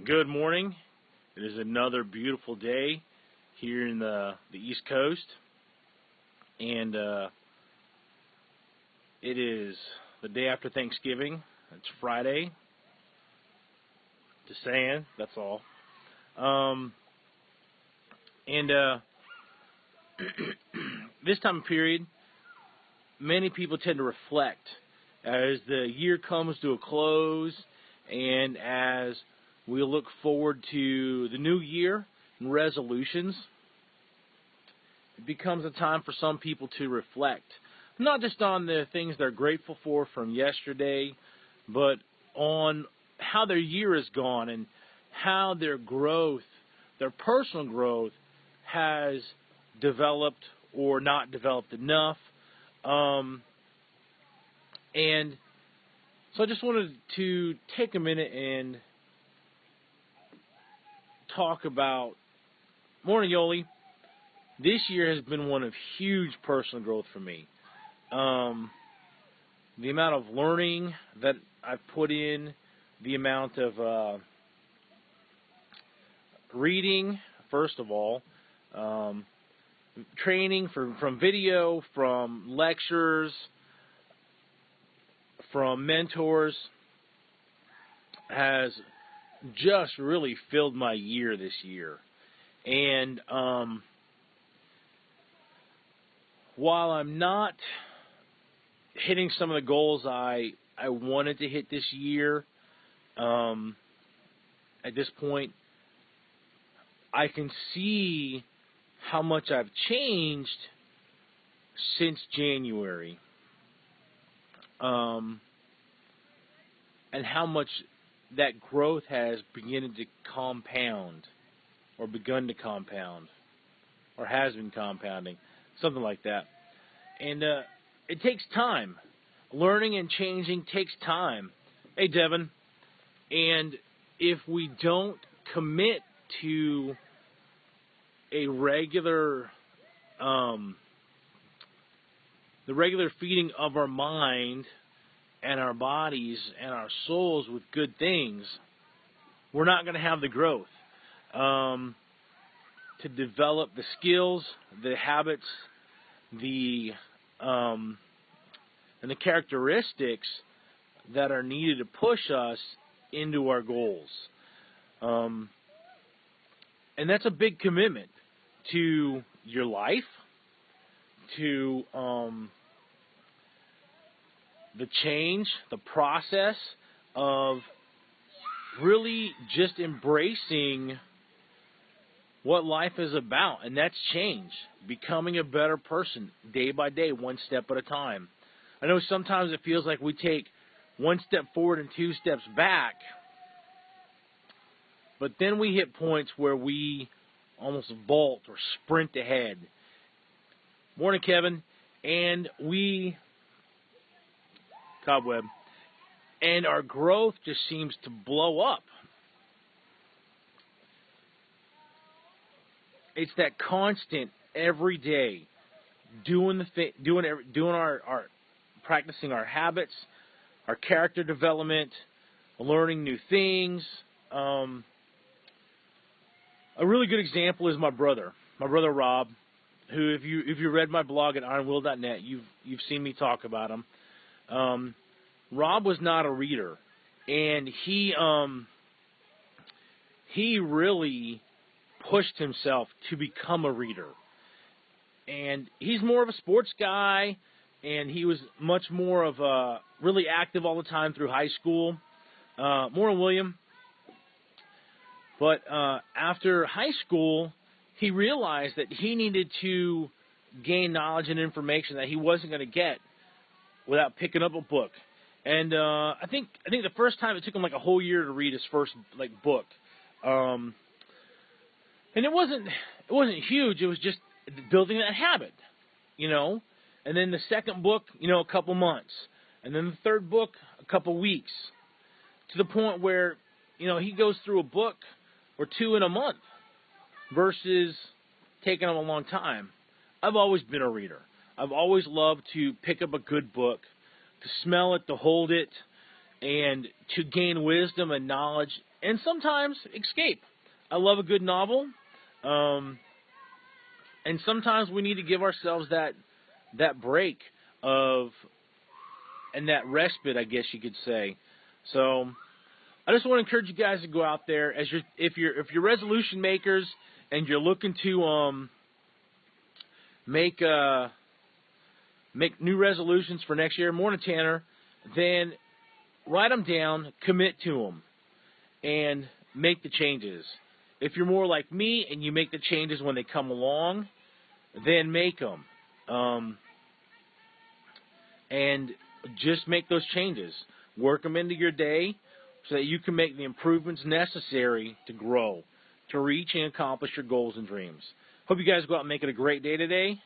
Good morning. It is another beautiful day here in the East Coast, and it is the day after Thanksgiving. It's Friday. Just saying, that's all. And this time of period, many people tend to reflect as the year comes to a close, and as we look forward to the new year and resolutions. It becomes a time for some people to reflect, not just on the things they're grateful for from yesterday, but on how their year has gone and how their growth, their personal growth, has developed or not developed enough. And so I just wanted to take a minute and talk about, morning Yoli, this year has been one of huge personal growth for me. The amount of learning that I've put in, the amount of reading, first of all, training from video, from lectures, from mentors, has just really filled my year this year. And while I'm not hitting some of the goals I wanted to hit this year, at this point, I can see how much I've changed since January. And how much that growth has begun to compound, or has been compounding, something like that. And it takes time. Learning and changing takes time. Hey, Devin. And if we don't commit to a regular, the regular feeding of our mind and our bodies and our souls with good things, we're not going to have the growth to develop the skills, the habits, and the characteristics that are needed to push us into our goals. And that's a big commitment to your life, to the change, the process of really just embracing what life is about, and that's change, becoming a better person day by day, one step at a time. I know sometimes it feels like we take one step forward and two steps back, but then we hit points where we almost vault or sprint ahead. Morning, Kevin. And Cobweb. And our growth just seems to blow up. It's that constant, every day, practicing our habits, our character development, learning new things. A really good example is my brother Rob, who, if you read my blog at ironwill.net, you've seen me talk about him. Rob was not a reader, and he really pushed himself to become a reader. And he's more of a sports guy, and he was much more of a really active all the time through high school. More than William. But after high school, he realized that he needed to gain knowledge and information that he wasn't going to get without picking up a book. And I think the first time it took him like a whole year to read his first book. And it wasn't huge. It was just building that habit, And then the second book, a couple months. And then the third book, a couple weeks. To the point where, he goes through a book or two in a month versus taking him a long time. I've always been a reader. I've always loved to pick up a good book, to smell it, to hold it, and to gain wisdom and knowledge, and sometimes escape. I love a good novel, and sometimes we need to give ourselves that break of and that respite, I guess you could say. So I just want to encourage you guys to go out there as if you're resolution makers and you're looking to make new resolutions for next year, more than Tanner, then write them down, commit to them, and make the changes. If you're more like me and you make the changes when they come along, then make them. And just make those changes. Work them into your day so that you can make the improvements necessary to grow, to reach and accomplish your goals and dreams. Hope you guys go out and make it a great day today.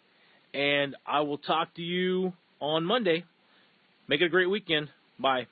And I will talk to you on Monday. Make it a great weekend. Bye.